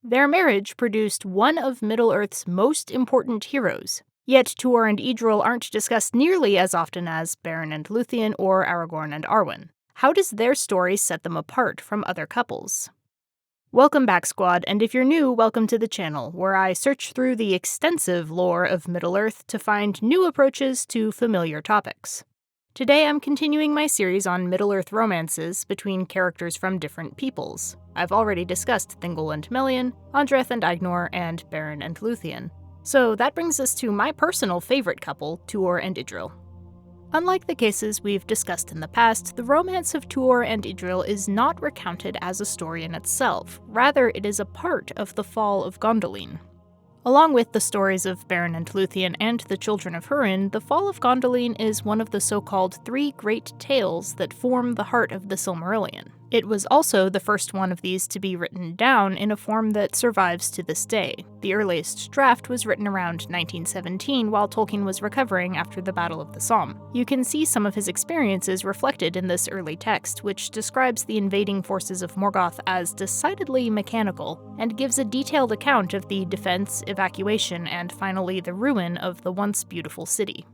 Their marriage produced one of Middle-earth's most important heroes. Yet Tuor and Idril aren't discussed nearly as often as Beren and Luthien or Aragorn and Arwen. How does their story set them apart from other couples? Welcome back, Squad, and if you're new, welcome to the channel, where I search through the extensive lore of Middle-earth to find new approaches to familiar topics. Today I'm continuing my series on Middle-earth romances between characters from different peoples. I've already discussed Thingol and Melian, Andreth and Aignor, and Beren and Luthien. So that brings us to my personal favorite couple, Tuor and Idril. Unlike the cases we've discussed in the past, the romance of Tuor and Idril is not recounted as a story in itself. Rather, it is a part of the Fall of Gondolin. Along with the stories of Beren and Luthien and the children of Húrin, the Fall of Gondolin is one of the so-called three great tales that form the heart of the Silmarillion. It was also the first one of these to be written down in a form that survives to this day. The earliest draft was written around 1917 while Tolkien was recovering after the Battle of the Somme. You can see some of his experiences reflected in this early text, which describes the invading forces of Morgoth as decidedly mechanical, and gives a detailed account of the defense, evacuation, and finally the ruin of the once beautiful city.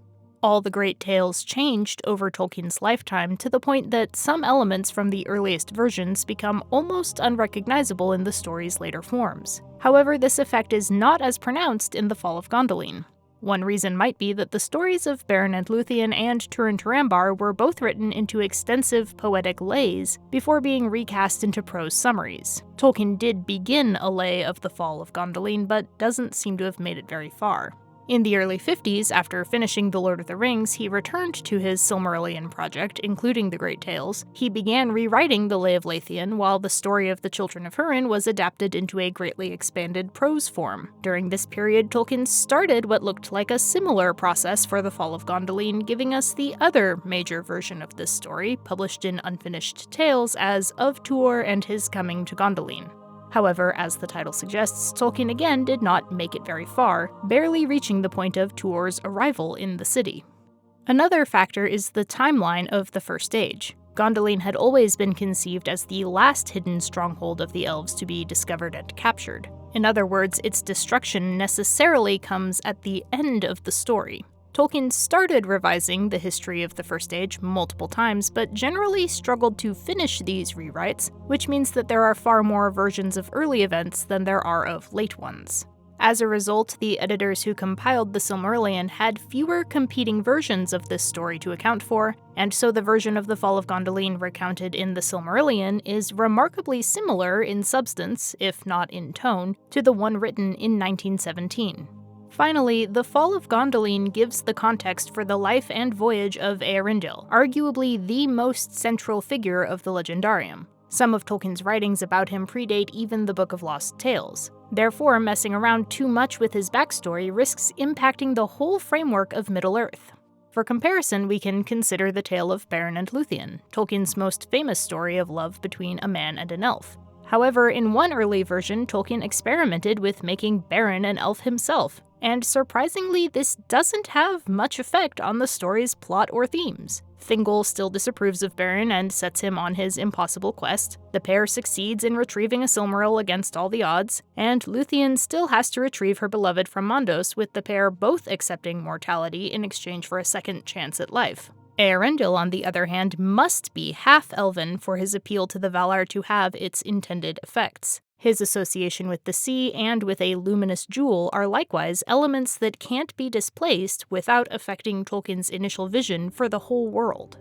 All the great tales changed over Tolkien's lifetime to the point that some elements from the earliest versions become almost unrecognizable in the story's later forms. However, this effect is not as pronounced in the Fall of Gondolin. One reason might be that the stories of Beren and Luthien and Turin Turambar were both written into extensive poetic lays before being recast into prose summaries. Tolkien did begin a lay of the Fall of Gondolin, but doesn't seem to have made it very far. In the early 50s, after finishing The Lord of the Rings, he returned to his Silmarillion project, including the Great Tales. He began rewriting the Lay of Leithian, while the story of the Children of Húrin was adapted into a greatly expanded prose form. During this period, Tolkien started what looked like a similar process for the Fall of Gondolin, giving us the other major version of this story, published in Unfinished Tales as Of Tuor and His Coming to Gondolin. However, as the title suggests, Tolkien again did not make it very far, barely reaching the point of Tuor's arrival in the city. Another factor is the timeline of the First Age. Gondolin had always been conceived as the last hidden stronghold of the elves to be discovered and captured. In other words, its destruction necessarily comes at the end of the story. Tolkien started revising the history of the First Age multiple times, but generally struggled to finish these rewrites, which means that there are far more versions of early events than there are of late ones. As a result, the editors who compiled the Silmarillion had fewer competing versions of this story to account for, and so the version of the Fall of Gondolin recounted in the Silmarillion is remarkably similar in substance, if not in tone, to the one written in 1917. Finally, the Fall of Gondolin gives the context for the life and voyage of Earendil, arguably the most central figure of the legendarium. Some of Tolkien's writings about him predate even the Book of Lost Tales. Therefore, messing around too much with his backstory risks impacting the whole framework of Middle-earth. For comparison, we can consider the tale of Beren and Luthien, Tolkien's most famous story of love between a man and an elf. However, in one early version, Tolkien experimented with making Beren an elf himself, and surprisingly, this doesn't have much effect on the story's plot or themes. Thingol still disapproves of Beren and sets him on his impossible quest. The pair succeeds in retrieving a Silmaril against all the odds, and Luthien still has to retrieve her beloved from Mandos, with the pair both accepting mortality in exchange for a second chance at life. Earendil, on the other hand, must be half-elven for his appeal to the Valar to have its intended effects. His association with the sea and with a luminous jewel are likewise elements that can't be displaced without affecting Tolkien's initial vision for the whole world.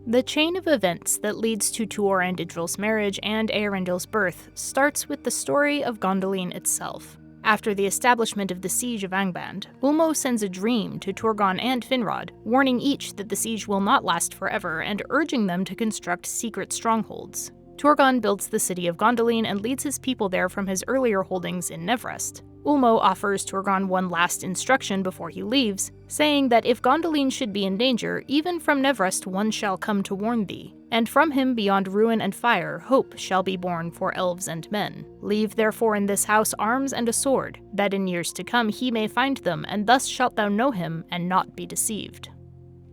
The chain of events that leads to Tuor and Idril's marriage and Eärendil's birth starts with the story of Gondolin itself. After the establishment of the siege of Angband, Ulmo sends a dream to Turgon and Finrod, warning each that the siege will not last forever and urging them to construct secret strongholds. Turgon builds the city of Gondolin and leads his people there from his earlier holdings in Nevrest. Ulmo offers Turgon one last instruction before he leaves, saying that if Gondolin should be in danger, even from Nevrest one shall come to warn thee, and from him beyond ruin and fire hope shall be born for elves and men. Leave therefore in this house arms and a sword, that in years to come he may find them, and thus shalt thou know him and not be deceived.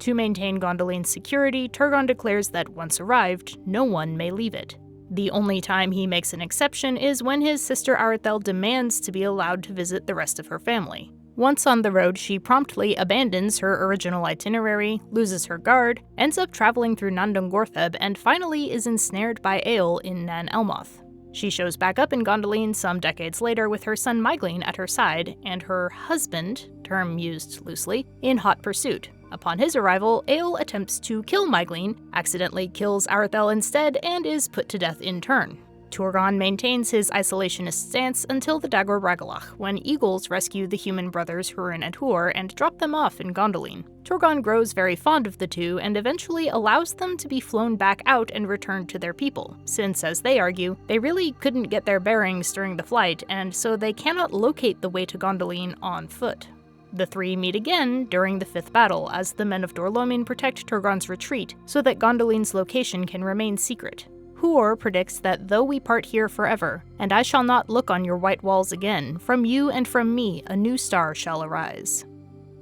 To maintain Gondolin's security, Turgon declares that once arrived, no one may leave it. The only time he makes an exception is when his sister Arethel demands to be allowed to visit the rest of her family. Once on the road, she promptly abandons her original itinerary, loses her guard, ends up traveling through Nandongortheb, and finally is ensnared by Eöl in Nan Elmoth. She shows back up in Gondolin some decades later with her son Maeghlin at her side, and her husband, term used loosely, in hot pursuit. Upon his arrival, Eöl attempts to kill Maeghlin, accidentally kills Arethel instead, and is put to death in turn. Turgon maintains his isolationist stance until the Dagor Bragollach, when eagles rescue the human brothers Hurin and Hur and drop them off in Gondolin. Turgon grows very fond of the two and eventually allows them to be flown back out and returned to their people, since, as they argue, they really couldn't get their bearings during the flight, and so they cannot locate the way to Gondolin on foot. The three meet again during the fifth battle, as the men of Dorlomin protect Turgon's retreat so that Gondolin's location can remain secret. Huor predicts that though we part here forever, and I shall not look on your white walls again, from you and from me a new star shall arise.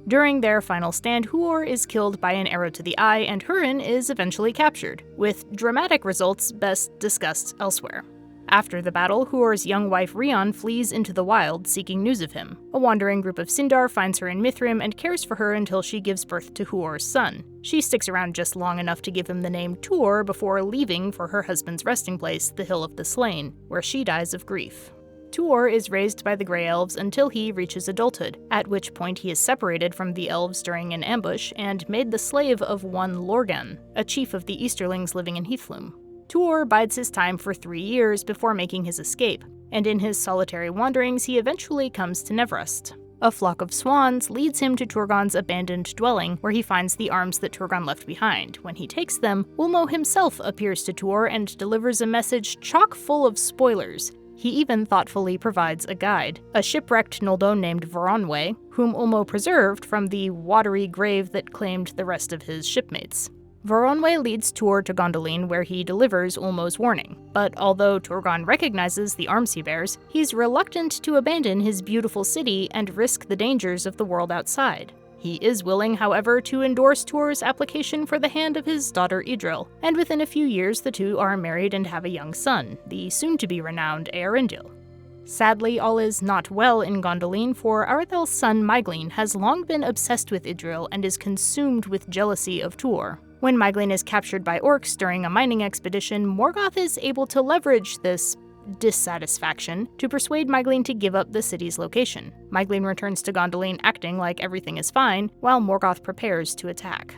During their final stand, Huor is killed by an arrow to the eye, and Hurin is eventually captured, with dramatic results best discussed elsewhere. After the battle, Huor's young wife Rion flees into the wild, seeking news of him. A wandering group of Sindar finds her in Mithrim and cares for her until she gives birth to Huor's son. She sticks around just long enough to give him the name Tuor before leaving for her husband's resting place, the Hill of the Slain, where she dies of grief. Tuor is raised by the Grey Elves until he reaches adulthood, at which point he is separated from the elves during an ambush and made the slave of one Lorgan, a chief of the Easterlings living in Heathloom. Tuor bides his time for 3 years before making his escape, and in his solitary wanderings he eventually comes to Nevrust. A flock of swans leads him to Turgon's abandoned dwelling, where he finds the arms that Turgon left behind. When he takes them, Ulmo himself appears to Tuor and delivers a message chock full of spoilers. He even thoughtfully provides a guide, a shipwrecked Noldone named Voronwe, whom Ulmo preserved from the watery grave that claimed the rest of his shipmates. Voronwe leads Tuor to Gondolin, where he delivers Ulmo's warning. But although Turgon recognizes the arms he bears, he's reluctant to abandon his beautiful city and risk the dangers of the world outside. He is willing, however, to endorse Tuor's application for the hand of his daughter Idril, and within a few years the two are married and have a young son, the soon-to-be-renowned Earendil. Sadly, all is not well in Gondolin, for Arethel's son Maeghlin has long been obsessed with Idril and is consumed with jealousy of Tuor. When Maeghlin is captured by orcs during a mining expedition, Morgoth is able to leverage this dissatisfaction to persuade Maeghlin to give up the city's location. Maeghlin returns to Gondolin acting like everything is fine, while Morgoth prepares to attack.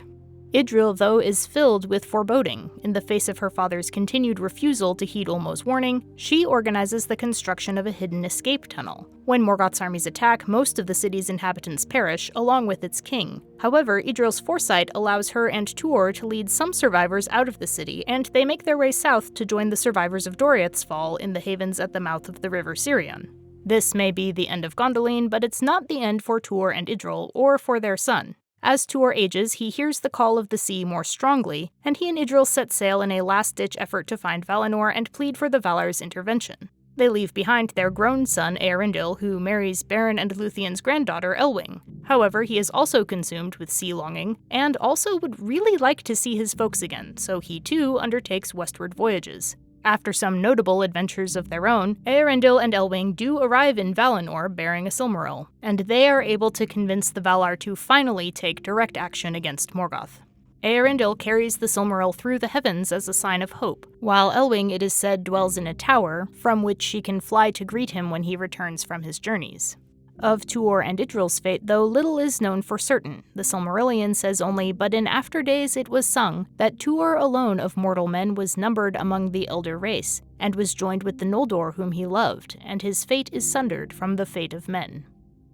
Idril, though, is filled with foreboding. In the face of her father's continued refusal to heed Ulmo's warning, she organizes the construction of a hidden escape tunnel. When Morgoth's armies attack, most of the city's inhabitants perish, along with its king. However, Idril's foresight allows her and Tuor to lead some survivors out of the city, and they make their way south to join the survivors of Doriath's fall in the havens at the mouth of the river Sirion. This may be the end of Gondolin, but it's not the end for Tuor and Idril, or for their son. As Tuor ages, he hears the call of the sea more strongly, and he and Idril set sail in a last-ditch effort to find Valinor and plead for the Valar's intervention. They leave behind their grown son Earendil, who marries Beren and Lúthien's granddaughter Elwing. However, he is also consumed with sea longing, and also would really like to see his folks again, so he too undertakes westward voyages. After some notable adventures of their own, Earendil and Elwing do arrive in Valinor bearing a Silmaril, and they are able to convince the Valar to finally take direct action against Morgoth. Earendil carries the Silmaril through the heavens as a sign of hope, while Elwing, it is said, dwells in a tower, from which she can fly to greet him when he returns from his journeys. Of Tuor and Idril's fate, though, little is known for certain. The Silmarillion says only, "But in after days it was sung, that Tuor alone of mortal men was numbered among the elder race, and was joined with the Noldor whom he loved, and his fate is sundered from the fate of men."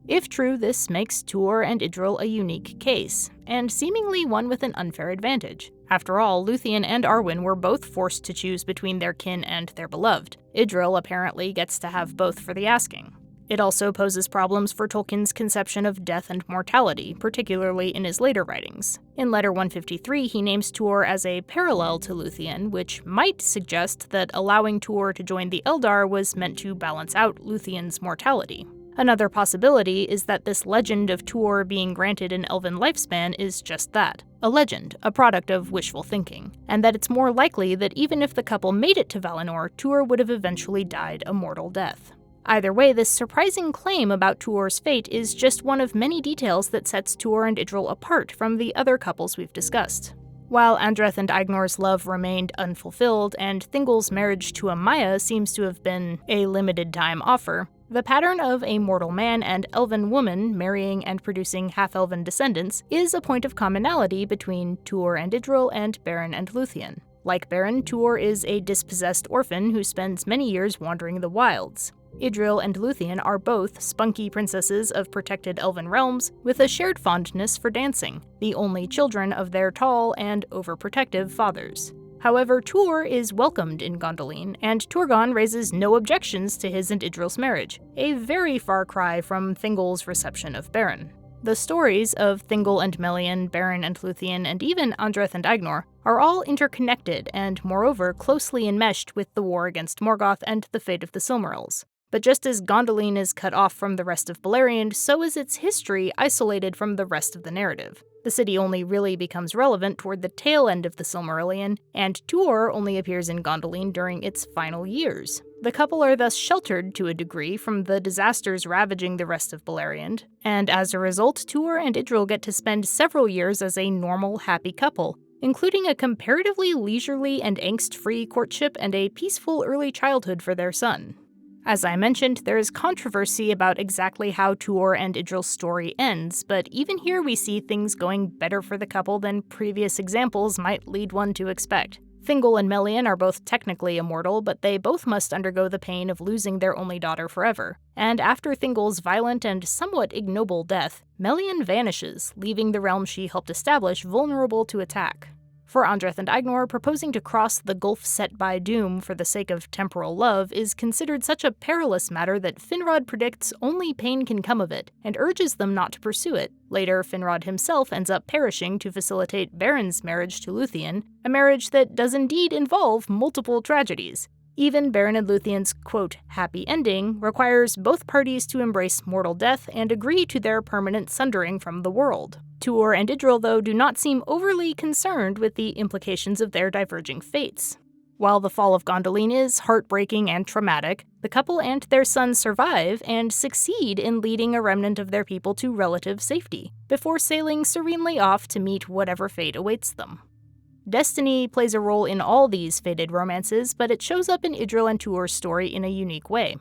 If true, this makes Tuor and Idril a unique case, and seemingly one with an unfair advantage. After all, Lúthien and Arwen were both forced to choose between their kin and their beloved. Idril apparently gets to have both for the asking. It also poses problems for Tolkien's conception of death and mortality, particularly in his later writings. In Letter 153, he names Tuor as a parallel to Lúthien, which might suggest that allowing Tuor to join the Eldar was meant to balance out Lúthien's mortality. Another possibility is that this legend of Tuor being granted an elven lifespan is just that. a legend, a product of wishful thinking, and that it's more likely that even if the couple made it to Valinor, Tuor would have eventually died a mortal death. Either way, this surprising claim about Tuor's fate is just one of many details that sets Tuor and Idril apart from the other couples we've discussed. While Andreth and Agnor's love remained unfulfilled, and Thingol's marriage to Amaya seems to have been a limited-time offer, the pattern of a mortal man and elven woman marrying and producing half-elven descendants is a point of commonality between Tuor and Idril and Beren and Luthien. Like Beren, Tuor is a dispossessed orphan who spends many years wandering the wilds. Idril and Luthien are both spunky princesses of protected elven realms with a shared fondness for dancing, the only children of their tall and overprotective fathers. However, Tuor is welcomed in Gondolin, and Turgon raises no objections to his and Idril's marriage, a very far cry from Thingol's reception of Beren. The stories of Thingol and Melian, Beren and Luthien, and even Andreth and Agnor are all interconnected and, moreover, closely enmeshed with the war against Morgoth and the fate of the Silmarils. But just as Gondolin is cut off from the rest of Beleriand, so is its history isolated from the rest of the narrative. The city only really becomes relevant toward the tail end of the Silmarillion, and Tuor only appears in Gondolin during its final years. The couple are thus sheltered, to a degree, from the disasters ravaging the rest of Beleriand, and as a result, Tuor and Idril get to spend several years as a normal, happy couple, including a comparatively leisurely and angst-free courtship and a peaceful early childhood for their son. As I mentioned, there is controversy about exactly how Tuor and Idril's story ends, but even here we see things going better for the couple than previous examples might lead one to expect. Thingol and Melian are both technically immortal, but they both must undergo the pain of losing their only daughter forever. And after Thingol's violent and somewhat ignoble death, Melian vanishes, leaving the realm she helped establish vulnerable to attack. For Andreth and Agnor, proposing to cross the gulf set by doom for the sake of temporal love is considered such a perilous matter that Finrod predicts only pain can come of it, and urges them not to pursue it. Later, Finrod himself ends up perishing to facilitate Beren's marriage to Luthien, a marriage that does indeed involve multiple tragedies. Even Beren and Luthien's, quote, happy ending requires both parties to embrace mortal death and agree to their permanent sundering from the world. Tuor and Idril, though, do not seem overly concerned with the implications of their diverging fates. While the Fall of Gondolin is heartbreaking and traumatic, the couple and their son survive and succeed in leading a remnant of their people to relative safety, before sailing serenely off to meet whatever fate awaits them. Destiny plays a role in all these fated romances, but it shows up in Idril and Tuor's story in a unique way.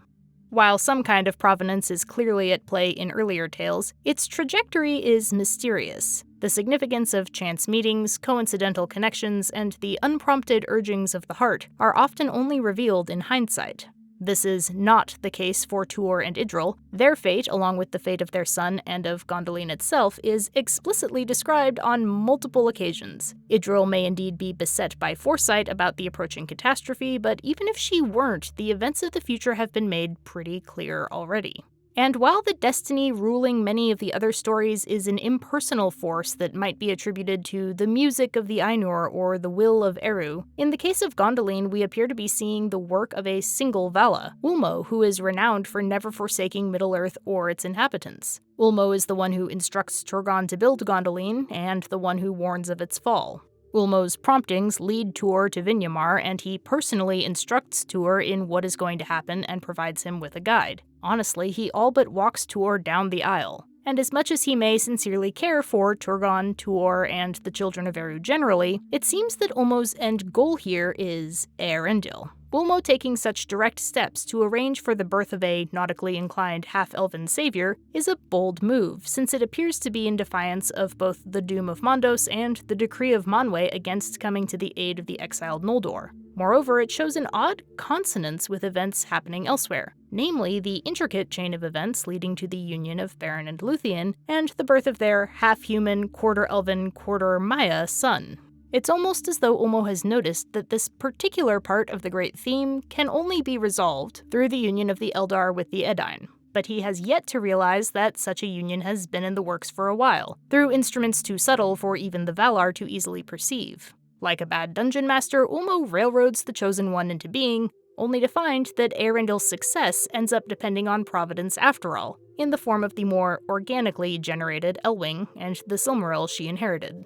While some kind of provenance is clearly at play in earlier tales, its trajectory is mysterious. The significance of chance meetings, coincidental connections, and the unprompted urgings of the heart are often only revealed in hindsight. This is not the case for Tuor and Idril. Their fate, along with the fate of their son and of Gondolin itself, is explicitly described on multiple occasions. Idril may indeed be beset by foresight about the approaching catastrophe, but even if she weren't, the events of the future have been made pretty clear already. And while the destiny ruling many of the other stories is an impersonal force that might be attributed to the music of the Ainur or the will of Eru, in the case of Gondolin we appear to be seeing the work of a single Vala, Ulmo, who is renowned for never forsaking Middle-earth or its inhabitants. Ulmo is the one who instructs Turgon to build Gondolin, and the one who warns of its fall. Ulmo's promptings lead Tuor to Vinyamar, and he personally instructs Tuor in what is going to happen and provides him with a guide. Honestly, he all but walks Tuor down the aisle. And as much as he may sincerely care for Turgon, Tuor, and the children of Eru generally, it seems that Ulmo's end goal here is Earendil. Ulmo taking such direct steps to arrange for the birth of a nautically inclined half-elven savior is a bold move, since it appears to be in defiance of both the doom of Mondos and the decree of Manwe against coming to the aid of the exiled Noldor. Moreover, it shows an odd consonance with events happening elsewhere, namely the intricate chain of events leading to the union of Beren and Luthien, and the birth of their half-human, quarter-elven, quarter-Maya son. It's almost as though Ulmo has noticed that this particular part of the great theme can only be resolved through the union of the Eldar with the Edain, but he has yet to realize that such a union has been in the works for a while, through instruments too subtle for even the Valar to easily perceive. Like a bad dungeon master, Ulmo railroads the Chosen One into being, only to find that Earendil's success ends up depending on Providence after all, in the form of the more organically generated Elwing and the Silmaril she inherited.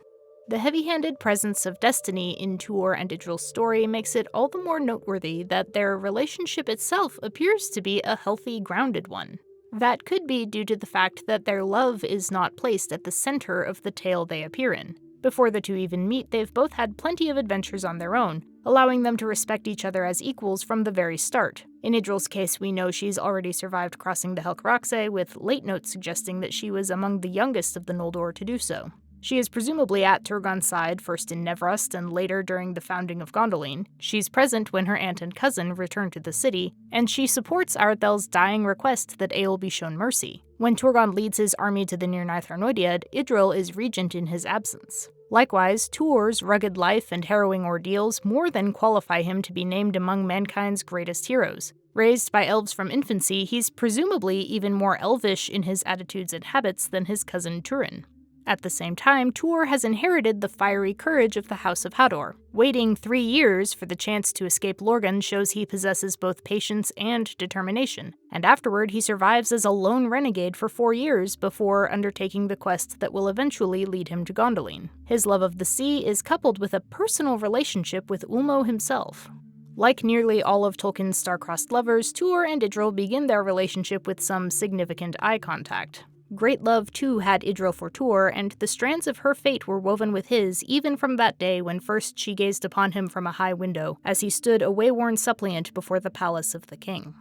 The heavy-handed presence of destiny in Tuor and Idril's story makes it all the more noteworthy that their relationship itself appears to be a healthy, grounded one. That could be due to the fact that their love is not placed at the center of the tale they appear in. Before the two even meet, they've both had plenty of adventures on their own, allowing them to respect each other as equals from the very start. In Idril's case, we know she's already survived crossing the Helcaraxe, with late notes suggesting that she was among the youngest of the Noldor to do so. She is presumably at Turgon's side, first in Nevrost and later during the founding of Gondolin. She's present when her aunt and cousin return to the city, and she supports Arethel's dying request that Eöl be shown mercy. When Turgon leads his army to the Near Nithar Idril is regent in his absence. Likewise, Tuor's rugged life and harrowing ordeals more than qualify him to be named among mankind's greatest heroes. Raised by elves from infancy, he's presumably even more elvish in his attitudes and habits than his cousin Turin. At the same time, Tuor has inherited the fiery courage of the House of Hador. Waiting 3 years for the chance to escape Lorgan shows he possesses both patience and determination, and afterward he survives as a lone renegade for 4 years before undertaking the quest that will eventually lead him to Gondolin. His love of the sea is coupled with a personal relationship with Ulmo himself. Like nearly all of Tolkien's star-crossed lovers, Tuor and Idril begin their relationship with some significant eye contact. Great love, too, had Idril for Tuor, and the strands of her fate were woven with his even from that day when first she gazed upon him from a high window, as he stood a wayworn suppliant before the palace of the king.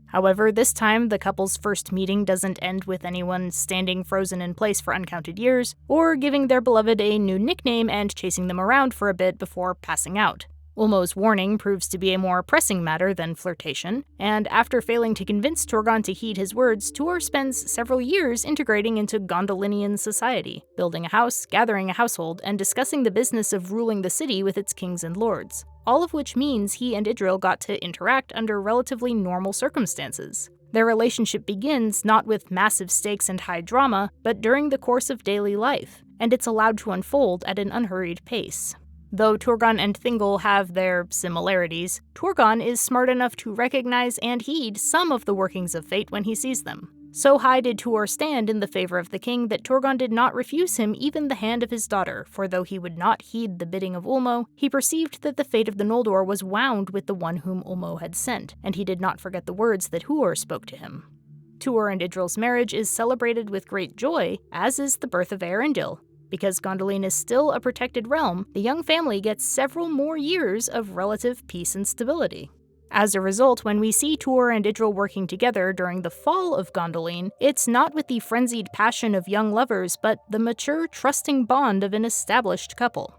However, this time the couple's first meeting doesn't end with anyone standing frozen in place for uncounted years, or giving their beloved a new nickname and chasing them around for a bit before passing out. Ulmo's warning proves to be a more pressing matter than flirtation, and after failing to convince Turgon to heed his words, Tuor spends several years integrating into Gondolinian society, building a house, gathering a household, and discussing the business of ruling the city with its kings and lords. All of which means he and Idril got to interact under relatively normal circumstances. Their relationship begins not with massive stakes and high drama, but during the course of daily life, and it's allowed to unfold at an unhurried pace. Though Turgon and Thingol have their similarities, Turgon is smart enough to recognize and heed some of the workings of fate when he sees them. So high did Tuor stand in the favor of the king that Turgon did not refuse him even the hand of his daughter, for though he would not heed the bidding of Ulmo, he perceived that the fate of the Noldor was wound with the one whom Ulmo had sent, and he did not forget the words that Huor spoke to him. Tuor and Idril's marriage is celebrated with great joy, as is the birth of Earendil. Because Gondolin is still a protected realm, the young family gets several more years of relative peace and stability. As a result, when we see Tuor and Idril working together during the Fall of Gondolin, it's not with the frenzied passion of young lovers, but the mature, trusting bond of an established couple.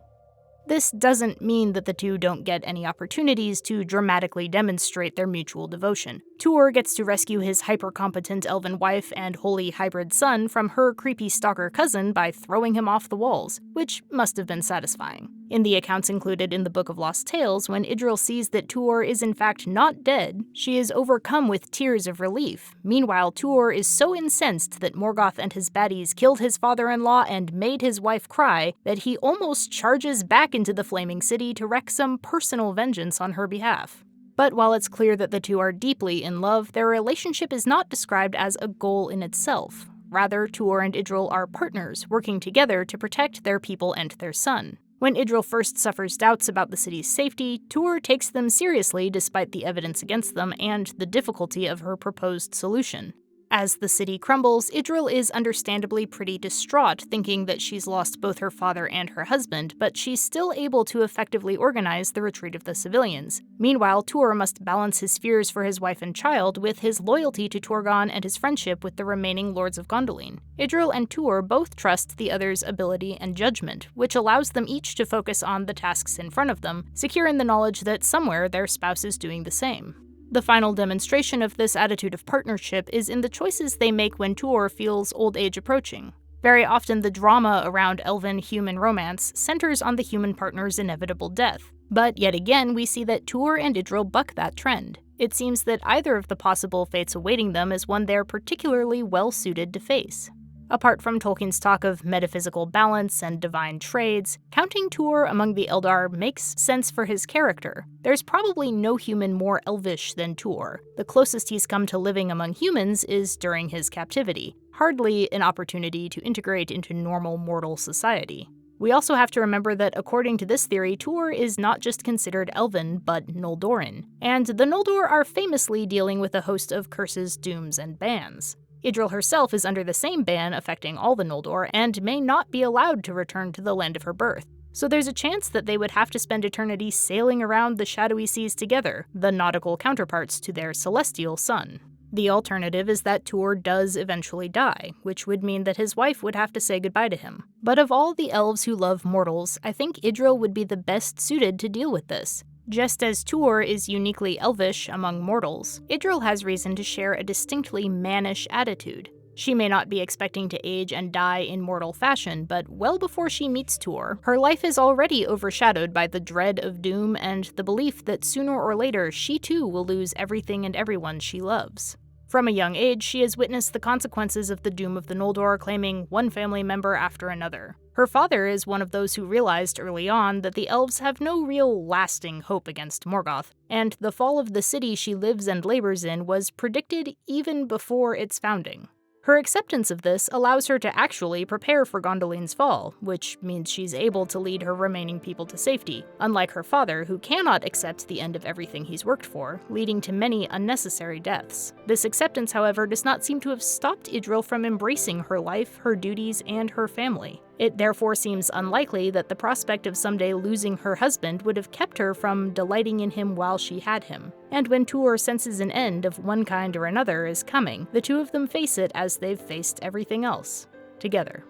This doesn't mean that the two don't get any opportunities to dramatically demonstrate their mutual devotion. Tuor gets to rescue his hyper-competent elven wife and holy hybrid son from her creepy stalker cousin by throwing him off the walls, which must have been satisfying. In the accounts included in the Book of Lost Tales, when Idril sees that Tuor is in fact not dead, she is overcome with tears of relief. Meanwhile, Tuor is so incensed that Morgoth and his baddies killed his father-in-law and made his wife cry that he almost charges back into the Flaming City to wreak some personal vengeance on her behalf. But while it's clear that the two are deeply in love, their relationship is not described as a goal in itself. Rather, Tuor and Idril are partners, working together to protect their people and their son. When Idril first suffers doubts about the city's safety, Tuor takes them seriously despite the evidence against them and the difficulty of her proposed solution. As the city crumbles, Idril is understandably pretty distraught, thinking that she's lost both her father and her husband, but she's still able to effectively organize the retreat of the civilians. Meanwhile, Tuor must balance his fears for his wife and child with his loyalty to Turgon and his friendship with the remaining lords of Gondolin. Idril and Tuor both trust the other's ability and judgment, which allows them each to focus on the tasks in front of them, secure in the knowledge that somewhere their spouse is doing the same. The final demonstration of this attitude of partnership is in the choices they make when Tuor feels old age approaching. Very often the drama around elven-human romance centers on the human partner's inevitable death. But yet again, we see that Tuor and Idril buck that trend. It seems that either of the possible fates awaiting them is one they're particularly well-suited to face. Apart from Tolkien's talk of metaphysical balance and divine trades, counting Tuor among the Eldar makes sense for his character. There's probably no human more elvish than Tuor. The closest he's come to living among humans is during his captivity, hardly an opportunity to integrate into normal mortal society. We also have to remember that according to this theory, Tuor is not just considered Elven, but Noldoran, and the Noldor are famously dealing with a host of curses, dooms, and bans. Idril herself is under the same ban affecting all the Noldor and may not be allowed to return to the land of her birth. So there's a chance that they would have to spend eternity sailing around the shadowy seas together, the nautical counterparts to their celestial sun. The alternative is that Tuor does eventually die, which would mean that his wife would have to say goodbye to him. But of all the elves who love mortals, I think Idril would be the best suited to deal with this. Just as Tuor is uniquely elvish among mortals, Idril has reason to share a distinctly mannish attitude. She may not be expecting to age and die in mortal fashion, but well before she meets Tuor, her life is already overshadowed by the dread of doom and the belief that sooner or later she too will lose everything and everyone she loves. From a young age, she has witnessed the consequences of the doom of the Noldor, claiming one family member after another. Her father is one of those who realized early on that the elves have no real lasting hope against Morgoth, and the fall of the city she lives and labors in was predicted even before its founding. Her acceptance of this allows her to actually prepare for Gondolin's fall, which means she's able to lead her remaining people to safety, unlike her father, who cannot accept the end of everything he's worked for, leading to many unnecessary deaths. This acceptance, however, does not seem to have stopped Idril from embracing her life, her duties, and her family. It therefore seems unlikely that the prospect of someday losing her husband would have kept her from delighting in him while she had him. And when Tuor senses an end of one kind or another is coming, the two of them face it as they've faced everything else, together.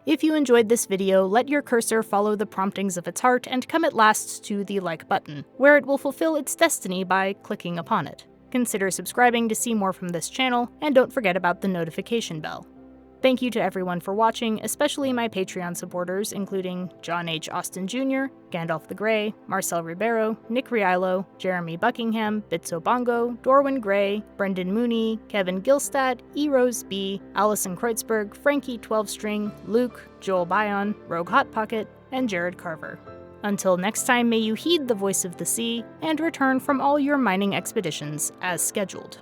If you enjoyed this video, let your cursor follow the promptings of its heart and come at last to the like button, where it will fulfill its destiny by clicking upon it. Consider subscribing to see more from this channel, and don't forget about the notification bell. Thank you to everyone for watching, especially my Patreon supporters, including John H. Austin Jr., Gandalf the Grey, Marcel Ribeiro, Nick Rialo, Jeremy Buckingham, Bitso Bongo, Dorwin Gray, Brendan Mooney, Kevin Gilstad, E. Rose B., Allison Kreutzberg, Frankie 12-String, Luke, Joel Bion, Rogue Hot Pocket, and Jared Carver. Until next time, may you heed the voice of the sea, and return from all your mining expeditions as scheduled.